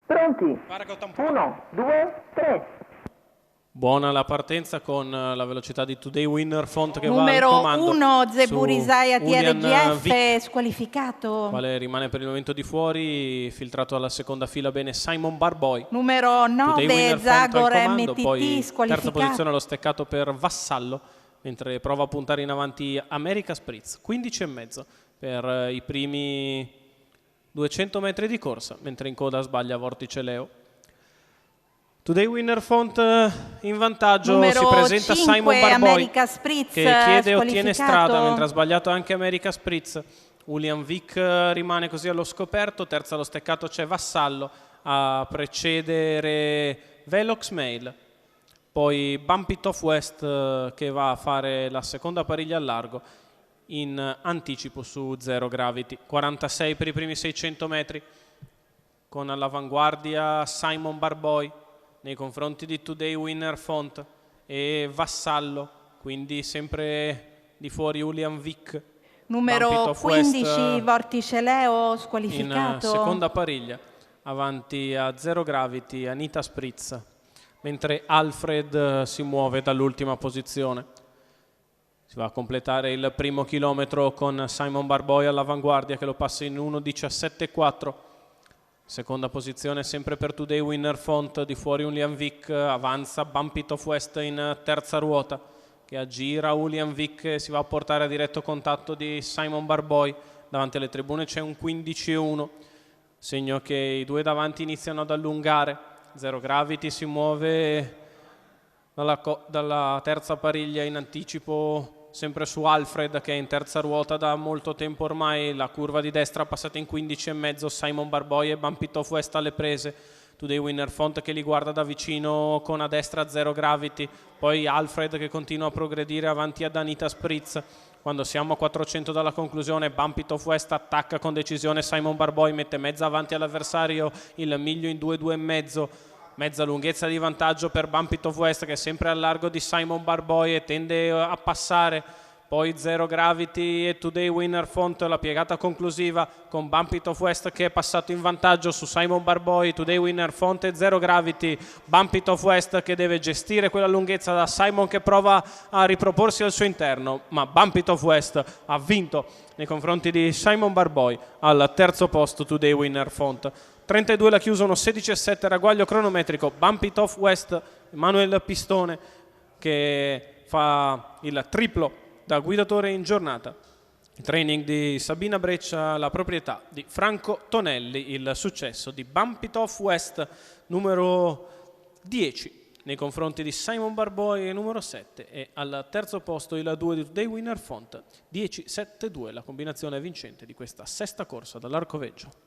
Pronti? 1, 2, 3. Buona la partenza con la velocità di Today Winner Font che numero va al comando. 1 Zeburisaya Julian TRGF Vick, squalificato. quale rimane per il momento di fuori, filtrato alla seconda fila bene Simon Barboy. Numero 9 Zagor MTT poi squalificato. terza posizione allo steccato per Vassallo, mentre prova a puntare in avanti America Spritz, 15,5 per i primi 200 metri di corsa, mentre in coda sbaglia Vortice Leo. Today Winner Font in vantaggio, numero si presenta 5, Simon Barboy Spritz, che chiede e ottiene strada, mentre ha sbagliato anche America Spritz. Julian Vick rimane così allo scoperto, terza allo steccato c'è Vassallo, a precedere Velox Mail, poi Bump It Off West che va a fare la seconda pariglia al largo in anticipo su Zero Gravity, 46 per i primi 600 metri, con all'avanguardia Simon Barboy nei confronti di Today Winner Font e Vassallo, quindi sempre di fuori Julian Vick. Numero 15 Vortice Leo squalificato. In seconda pariglia, avanti a Zero Gravity Anita Spritz, mentre Alfred si muove dall'ultima posizione. Si va a completare il primo chilometro con Simon Barboy all'avanguardia che lo passa in 1:17,4. Seconda posizione sempre per Today Winner Font, di fuori Julian Vick, avanza Bump It Off West in terza ruota che aggira Julian Vick e si va a portare a diretto contatto di Simon Barboy. Davanti alle tribune c'è un 15,1, segno che i due davanti iniziano ad allungare. Zero Gravity si muove dalla terza pariglia in anticipo sempre su Alfred che è in terza ruota da molto tempo ormai. La curva di destra passata in 15,5, Simon Barboy e Bump It Off West alle prese. Today Winner Font che li guarda da vicino con a destra Zero Gravity, poi Alfred che continua a progredire avanti ad Anita Spritz. Quando siamo a 400 dalla conclusione, Bump It Off West attacca con decisione Simon Barboy, mette mezza avanti all'avversario, il miglio in 2,2,5. Mezza lunghezza di vantaggio per Bump It Off West che è sempre al largo di Simon Barboy e tende a passare. Poi Zero Gravity e Today Winner Font, la piegata conclusiva con Bump It Off West che è passato in vantaggio su Simon Barboy. Today Winner Font e Zero Gravity, Bump It Off West che deve gestire quella lunghezza da Simon che prova a riproporsi al suo interno, ma Bump It Off West ha vinto nei confronti di Simon Barboy. Al terzo posto Today Winner Font. 32 la chiusa, 1:16,7 ragguaglio cronometrico. Bump It Off West, Emanuele Pistone che fa il triplo da guidatore in giornata. Il training di Sabina Breccia, la proprietà di Franco Tonelli, il successo di Bump It Off West numero 10 nei confronti di Simon Barboy numero 7 e al terzo posto il 2 di Today Winner Font 10-7-2, la combinazione vincente di questa sesta corsa dall'Arcoveggio.